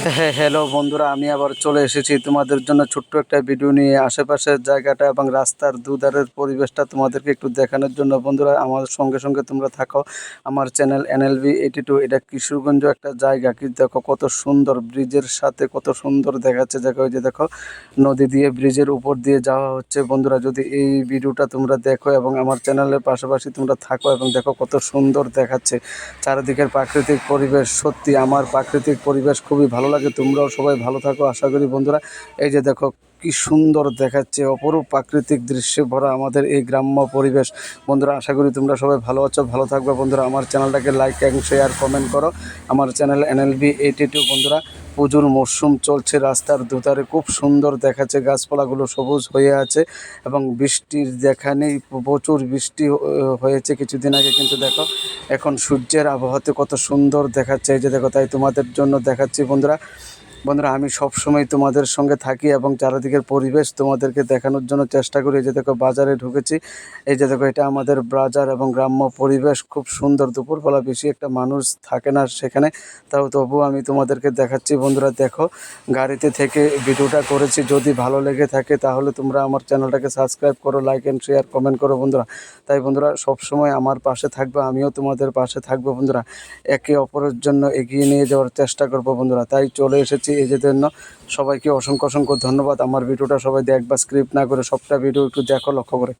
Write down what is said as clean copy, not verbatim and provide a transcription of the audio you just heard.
হ্যাঁ, হ্যালো বন্ধুরা, আমি আবার চলে এসেছি তোমাদের জন্য ছোট্ট একটা ভিডিও নিয়ে। আশেপাশের জায়গাটা এবং রাস্তার দুধারের পরিবেশটা তোমাদেরকে একটু দেখানোর জন্য। বন্ধুরা, আমার সঙ্গে সঙ্গে তোমরা থাকো। আমার চ্যানেল NLV82। এটা কিশোরগঞ্জ একটা জায়গা, কি দেখো কত সুন্দর, ব্রিজের সাথে কত সুন্দর দেখাচ্ছে। দেখো, ওই যে দেখো, নদী দিয়ে ব্রিজের উপর দিয়ে যাওয়া হচ্ছে। বন্ধুরা, যদি এই ভিডিওটা তোমরা দেখো এবং আমার চ্যানেলের পাশাপাশি তোমরা থাকো এবং দেখো কত সুন্দর দেখাচ্ছে চারিদিকের প্রাকৃতিক পরিবেশ। সত্যি আমার প্রাকৃতিক পরিবেশ খুবই ভালো লাগে। তোমরাও সবাই ভালো থাকো আশা করি। বন্ধুরা, এই যে দেখো কি সুন্দর দেখাচ্ছে, অপরূপ প্রাকৃতিক দৃশ্যে ভরা আমাদের এই গ্রাম্য পরিবেশ। বন্ধুরা, আশা করি তোমরা সবাই ভালো আছো, ভালো থাকবে। বন্ধুরা, আমার চ্যানেলটাকে লাইক এবং শেয়ার কমেন্ট করো। আমার চ্যানেল NLV82। বন্ধুরা, পুজোর মরশুম চলছে, রাস্তার দুধারে খুব সুন্দর দেখাচ্ছে, গাছপালাগুলো সবুজ হয়ে আছে এবং বৃষ্টির দেখা নেই। প্রচুর বৃষ্টি হয়েছে কিছুদিন আগে, কিন্তু দেখো এখন সূর্যের আবহাওয়াতে কত সুন্দর দেখাচ্ছে। এই যে দেখো, তাই তোমাদের জন্য দেখাচ্ছি। বন্ধুরা, আমি সবসময় তোমাদের সঙ্গে থাকি এবং চারিদিকের পরিবেশ তোমাদেরকে দেখানোর জন্য চেষ্টা করি। এই যে দেখো, বাজারে ঢুকেছি। এই যে দেখো, এটা আমাদের বাজার এবং গ্রাম্য পরিবেশ খুব সুন্দর। দুপুরবেলা বেশি একটা মানুষ থাকে না সেখানে, তবুও আমি তোমাদেরকে দেখাচ্ছি। বন্ধুরা দেখো, গাড়িতে থেকে ভিডিওটা করেছি। যদি ভালো লেগে থাকে তাহলে তোমরা আমার চ্যানেলটাকে সাবস্ক্রাইব করো, লাইক অ্যান্ড শেয়ার কমেন্ট করো। বন্ধুরা, তাই বন্ধুরা সবসময় আমার পাশে থাকবে, আমিও তোমাদের পাশে থাকবো। বন্ধুরা, একে অপরের জন্য এগিয়ে নিয়ে যাওয়ার চেষ্টা করবো। বন্ধুরা, তাই চলে এসেছি এই যে জন্য। সবাইকে অসংখ্য অসংখ্য ধন্যবাদ। আমার ভিডিওটা সবাই দেখবা, স্ক্রিপ্ট না করে সবটা ভিডিও একটু দেখো, লক্ষ্য করে।